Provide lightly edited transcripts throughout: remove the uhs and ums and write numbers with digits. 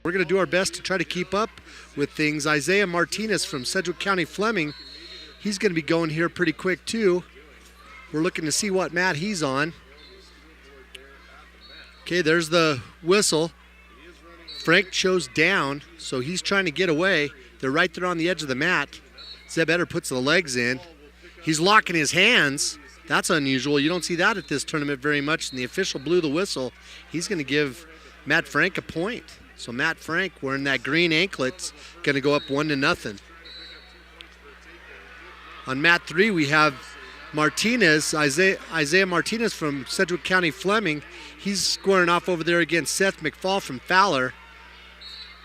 We're going to do our best to try to keep up with things. SCF Martinez from Sedgwick County Fleming, he's going to be going here pretty quick too. We're looking to see what mat he's on. Okay, there's the whistle. Frank chose down, so he's trying to get away. They're right there on the edge of the mat. Zeb Eder puts the legs in. He's locking his hands. That's unusual. You don't see that at this tournament very much, and the official blew the whistle. He's going to give Matt Frank a point. So Matt Frank, wearing that green anklet's going to go up 1-0. On mat 3, we have Martinez, SCF Martinez from Sedgwick County Fleming. He's squaring off over there against Seth McFall from Fowler.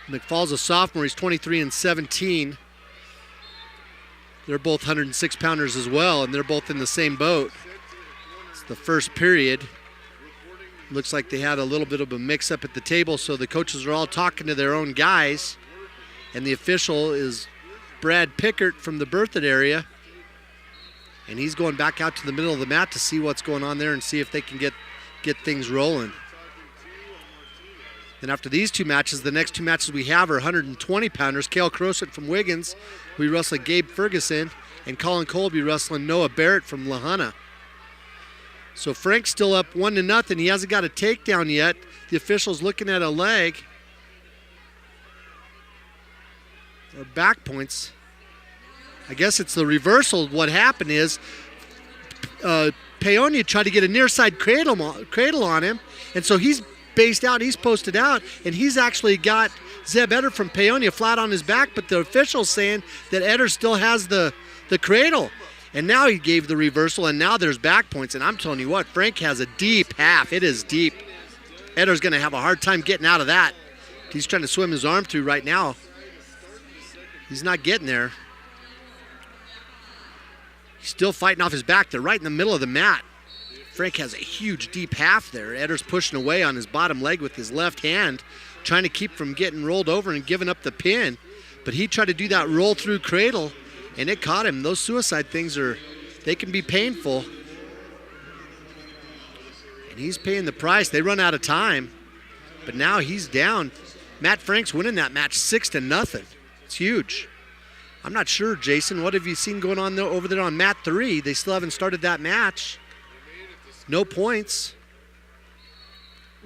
McFall's a sophomore. He's 23-17. They're both 106-pounders as well, and they're both in the same boat. It's the first period. Looks like they had a little bit of a mix-up at the table, so the coaches are all talking to their own guys, and the official is Brad Pickert from the Berthoud area, and he's going back out to the middle of the mat to see what's going on there and see if they can get things rolling. Then after these two matches, the next two matches we have are 120-pounders. Cale Crosett from Wiggins will be wrestling Gabe Ferguson, and Colin Cole will be wrestling Noah Barrett from Lahana. So Frank's still up 1-0. He hasn't got a takedown yet. The official's looking at a leg. Or back points. I guess it's the reversal. What happened is Peonia tried to get a near side cradle on him, and so he's based out, he's posted out, and he's actually got Zeb Eder from Peonia flat on his back, but the official's saying that Eder still has the cradle. And now he gave the reversal, and now there's back points, and I'm telling you what, Frank has a deep half. It is deep. Eder's going to have a hard time getting out of that. He's trying to swim his arm through right now. He's not getting there. He's still fighting off his back. They're right in the middle of the mat. Frank has a huge deep half there. Eder's pushing away on his bottom leg with his left hand, trying to keep from getting rolled over and giving up the pin. But he tried to do that roll through cradle, and it caught him. Those suicide things they can be painful. And he's paying the price. They run out of time. But now he's down. Matt Frank's winning that match 6-0. It's huge. I'm not sure, Jason. What have you seen going on over there on mat 3? They still haven't started that match. No points.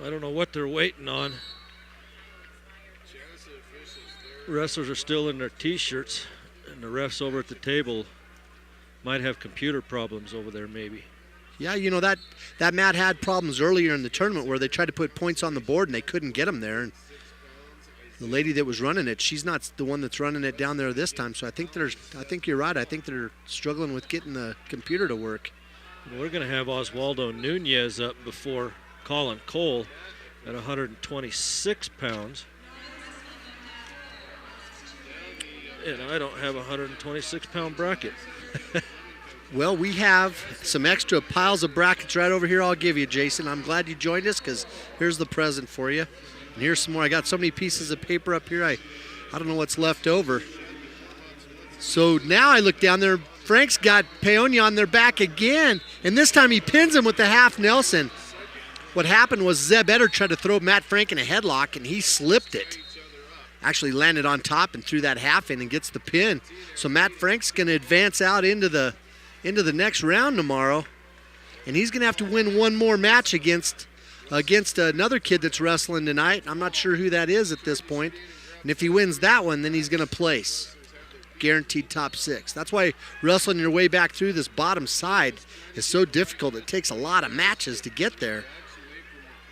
I don't know what they're waiting on. Wrestlers are still in their T-shirts, and the refs over at the table might have computer problems over there maybe. Yeah, you know, that mat had problems earlier in the tournament where they tried to put points on the board and they couldn't get them there. And the lady that was running it, she's not the one that's running it down there this time. So I think you're right. I think they're struggling with getting the computer to work. We're going to have Oswaldo Nunez up before Colin Cole at 126 pounds. And I don't have a 126-pound bracket. Well, we have some extra piles of brackets right over here I'll give you, Jason. I'm glad you joined us because here's the present for you. And here's some more. I got so many pieces of paper up here, I don't know what's left over. So now I look down there, Frank's got Peonia on their back again, and this time he pins him with the half Nelson. What happened was Zeb Eder tried to throw Matt Frank in a headlock, and he slipped it. Actually landed on top and threw that half in and gets the pin. So Matt Frank's going to advance out into the next round tomorrow, and he's going to have to win one more match against another kid that's wrestling tonight. I'm not sure who that is at this point. And if he wins that one, then he's going to place. Guaranteed top 6. That's why wrestling your way back through this bottom side is so difficult. It takes a lot of matches to get there.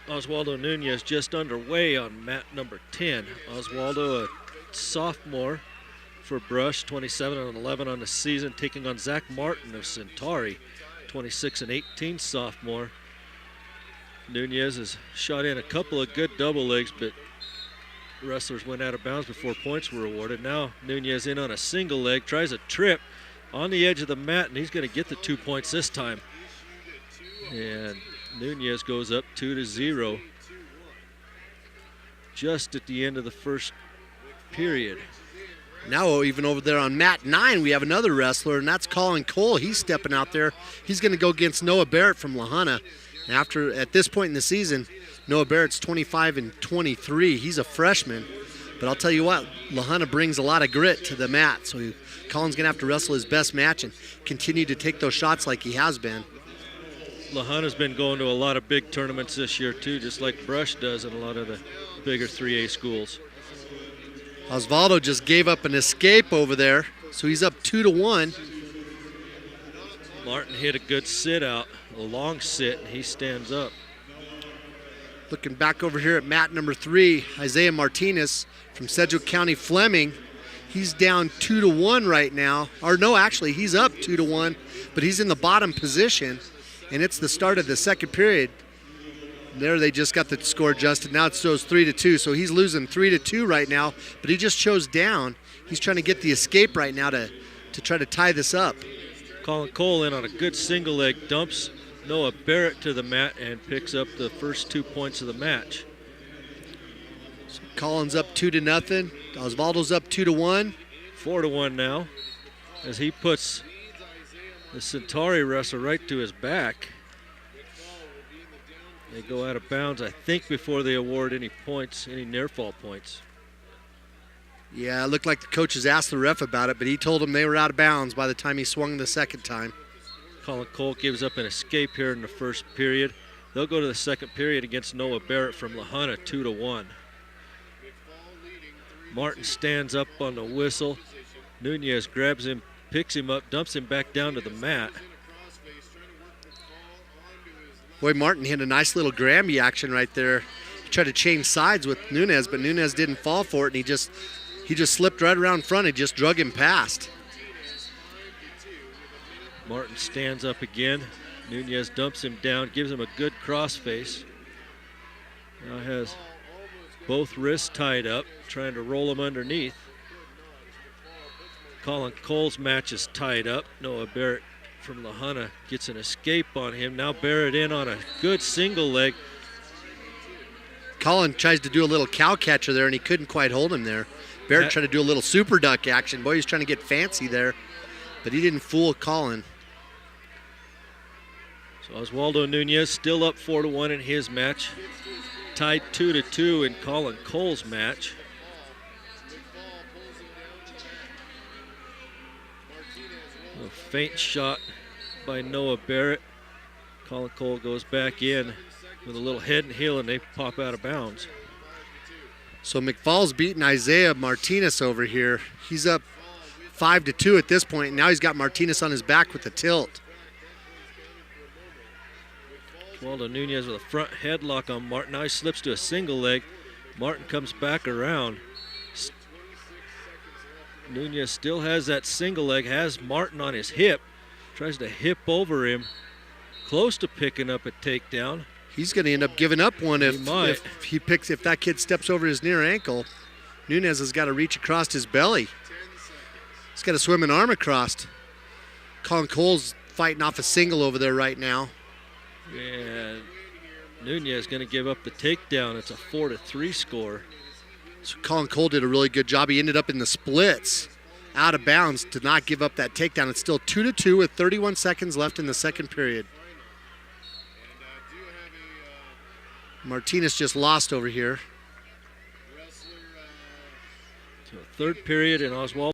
Oswaldo Nunez just underway on mat number 10. Oswaldo, a sophomore for Brush, 27-11 on the season, taking on Zach Martin of Centauri, 26-18 sophomore. Nunez has shot in a couple of good double legs, but wrestlers went out of bounds before points were awarded. Now Nunez in on a single leg, tries a trip on the edge of the mat, and he's going to get the 2 points this time. And Nunez goes up 2-0 just at the end of the first period. Now even over there on mat 9, we have another wrestler, and that's Colin Cole. He's stepping out there. He's going to go against Noah Barrett from Lahana. At this point in the season, Noah Barrett's 25-23. He's a freshman. But I'll tell you what, LaHunna brings a lot of grit to the mat. So Colin's going to have to wrestle his best match and continue to take those shots like he has been. LaHunna's been going to a lot of big tournaments this year too, just like Brush does in a lot of the bigger 3A schools. Osvaldo just gave up an escape over there, so he's up 2-1. Martin hit a good sit out, a long sit, and he stands up. Looking back over here at mat number 3, Isaiah Martinez from Sedgwick County Fleming. He's down 2-1 right now. Or no, actually, he's up 2-1, but he's in the bottom position, and it's the start of the second period. There they just got the score adjusted. Now it shows 3-2, so he's losing 3-2 right now, but he just chose down. He's trying to get the escape right now to try to tie this up. Colin Cole in on a good single leg, dumps Noah Barrett to the mat and picks up the first 2 points of the match. So Colin's up 2-0. Osvaldo's up 2-1. 4-1 now, as he puts the Centauri wrestler right to his back. They go out of bounds, I think, before they award any points, any near-fall points. Yeah, it looked like the coaches asked the ref about it, but he told them they were out of bounds by the time he swung the second time. Colin Cole gives up an escape here in the first period. They'll go to the second period against Noah Barrett from LaHunna, 2-1. Martin stands up on the whistle. Nunez grabs him, picks him up, dumps him back down to the mat. Boy, Martin hit a nice little Grammy action right there. He tried to change sides with Nunez, but Nunez didn't fall for it, and he just slipped right around front and just drug him past. Martin stands up again. Nunez dumps him down, gives him a good crossface. Now has both wrists tied up, trying to roll him underneath. Colin Cole's match is tied up. Noah Barrett from LaHunna gets an escape on him. Now Barrett in on a good single leg. Colin tries to do a little cow catcher there, and he couldn't quite hold him there. Barrett tried to do a little super duck action. Boy, he's trying to get fancy there, but he didn't fool Colin. So Osvaldo Nunez still up 4-1 in his match. Tied 2-2 in Colin Cole's match. A faint shot by Noah Barrett. Colin Cole goes back in with a little head and heel, and they pop out of bounds. So McFall's beating Isaiah Martinez over here. He's up 5-2 at this point, and now he's got Martinez on his back with the tilt. Osvaldo Nunez with a front headlock on Martin. Now he slips to a single leg. Martin comes back around. Nunez still has that single leg, has Martin on his hip. Tries to hip over him. Close to picking up a takedown. He's going to end up giving up one if that kid steps over his near ankle. Nunez has got to reach across his belly. He's got to swim an arm across. Colin Cole's fighting off a single over there right now. Yeah, Nunez going to give up the takedown. It's a 4-3 score. So Colin Cole did a really good job. He ended up in the splits, out of bounds, to not give up that takedown. It's still 2-2 with 31 seconds left in the second period. Martinez just lost over here. So third period, and Osvaldo